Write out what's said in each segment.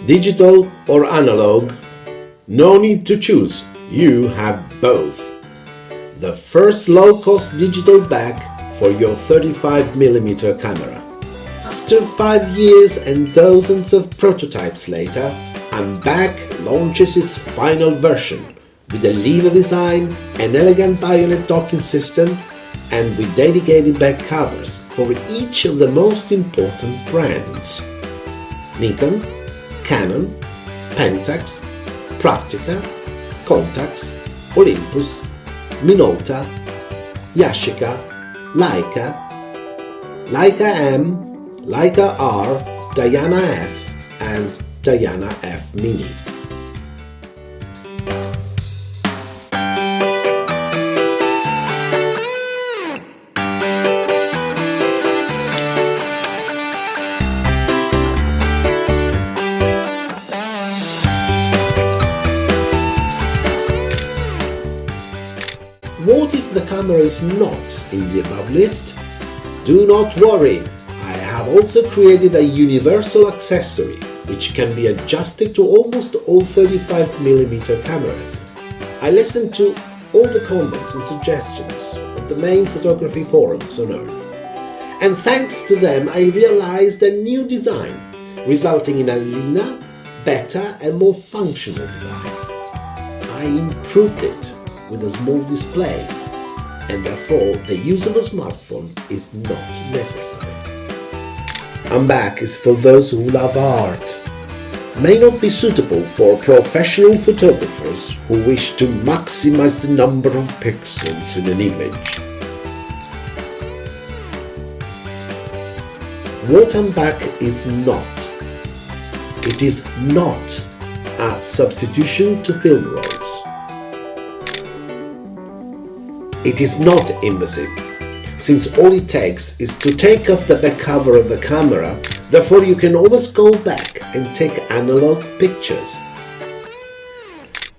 Digital or analog? No need to choose, you have both. The first low-cost digital bag for your 35mm camera. After 5 years and dozens of prototypes later, Bag launches its final version with a leather design, an elegant bayonet docking system, and with dedicated back covers for each of the most important brands: Nikon, Canon, Pentax, Praktica, Contax, Olympus, Minolta, Yashica, Leica, Leica M, Leica R, Diana F, and Diana F Mini. What if the camera is not in the above list? Do not worry, I have also created a universal accessory which can be adjusted to almost all 35mm cameras. I listened to all the comments and suggestions of the main photography forums on Earth, and thanks to them I realized a new design, resulting in a leaner, better and more functional device. I improved it with a small display, and therefore the use of a smartphone is not necessary. Bag is for those who love art. May not be suitable for professional photographers who wish to maximize the number of pixels in an image. What Bag is not. It is not a substitution to film rolls. It is not invasive, since all it takes is to take off the back cover of the camera, therefore you can always go back and take analog pictures.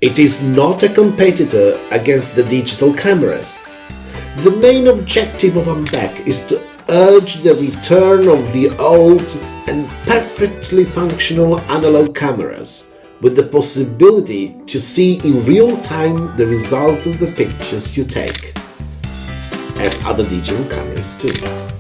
It is not a competitor against the digital cameras. The main objective of Bag is to urge the return of the old and perfectly functional analog cameras, with the possibility to see in real time the result of the pictures you take, as other digital cameras do.